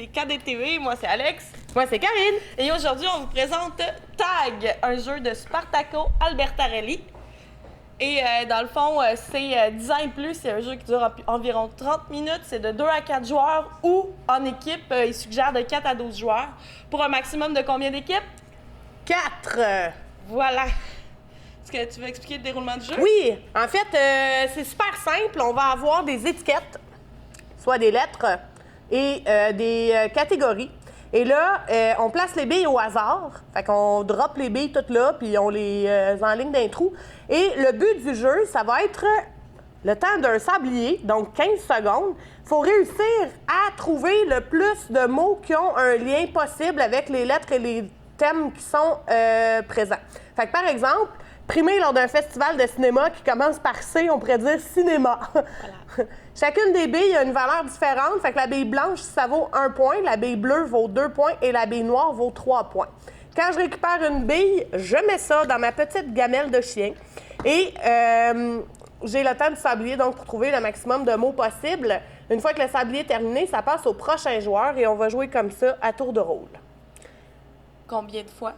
c'est KDTV, moi c'est Alex. Moi, c'est Karine. Et aujourd'hui, on vous présente Tag, un jeu de Spartaco Albertarelli. Et dans le fond, c'est 10 ans et plus, c'est un jeu qui dure environ 30 minutes, c'est de 2 à 4 joueurs ou en équipe, il suggère de 4 à 12 joueurs. Pour un maximum de combien d'équipes? 4. Voilà. Est-ce que tu veux expliquer le déroulement du jeu? Oui, en fait, c'est super simple. On va avoir des étiquettes, soit des lettres et des catégories. Et là, on place les billes au hasard. Fait qu'on drop les billes toutes là, puis on les enligne d'un trou. Et le but du jeu, ça va être le temps d'un sablier, donc 15 secondes. Il faut réussir à trouver le plus de mots qui ont un lien possible avec les lettres et les thèmes qui sont présents. Fait que, par exemple, primé lors d'un festival de cinéma qui commence par C, on pourrait dire cinéma. Voilà. Chacune des billes a une valeur différente. Fait que la bille blanche, ça vaut 1 point, la bille bleue vaut 2 points et la bille noire vaut 3 points. Quand je récupère une bille, je mets ça dans ma petite gamelle de chien et j'ai le temps du sablier donc pour trouver le maximum de mots possible. Une fois que le sablier est terminé, ça passe au prochain joueur et on va jouer comme ça à tour de rôle. Combien de fois?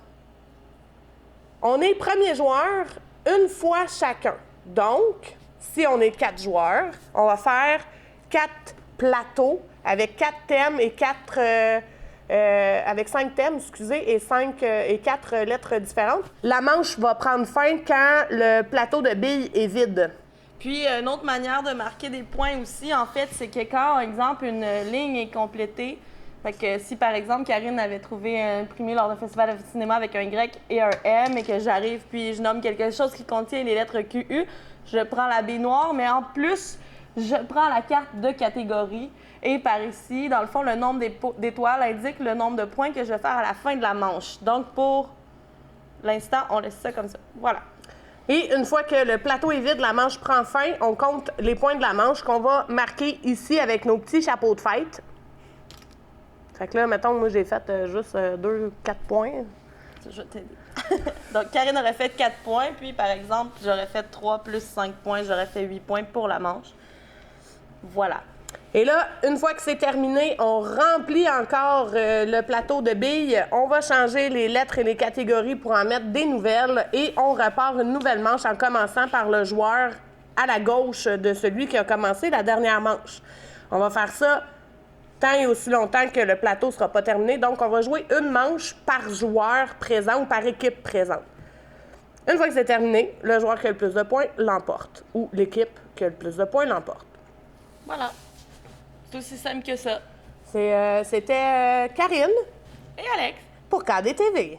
On est premier joueur une fois chacun. Donc, si on est 4 joueurs, on va faire 4 plateaux avec 4 thèmes et 4... avec 5 thèmes, excusez, et 4 lettres différentes. La manche va prendre fin quand le plateau de billes est vide. Puis, une autre manière de marquer des points aussi, en fait, c'est que quand, par exemple, une ligne est complétée, fait que si, par exemple, Karine avait trouvé un primé lors d'un festival de cinéma avec un Y et un M et que j'arrive puis je nomme quelque chose qui contient les lettres QU, je prends la bille noire, mais en plus, je prends la carte de catégorie. Et par ici, dans le fond, le nombre d'étoiles indique le nombre de points que je vais faire à la fin de la manche. Donc, pour l'instant, on laisse ça comme ça. Voilà. Et une fois que le plateau est vide, la manche prend fin, on compte les points de la manche qu'on va marquer ici avec nos petits chapeaux de fête. Fait que là, mettons, moi, j'ai fait juste 4 points. Je vais t'aider. Donc, Karine aurait fait 4 points, puis par exemple, j'aurais fait 3 plus 5 points, j'aurais fait 8 points pour la manche. Voilà. Et là, une fois que c'est terminé, on remplit encore le plateau de billes. On va changer les lettres et les catégories pour en mettre des nouvelles et on repart une nouvelle manche en commençant par le joueur à la gauche de celui qui a commencé la dernière manche. On va faire ça tant et aussi longtemps que le plateau ne sera pas terminé. Donc, on va jouer une manche par joueur présent ou par équipe présente. Une fois que c'est terminé, le joueur qui a le plus de points l'emporte ou l'équipe qui a le plus de points l'emporte. Voilà. C'est aussi simple que ça. C'était Karine Et Alex. pour KDTV.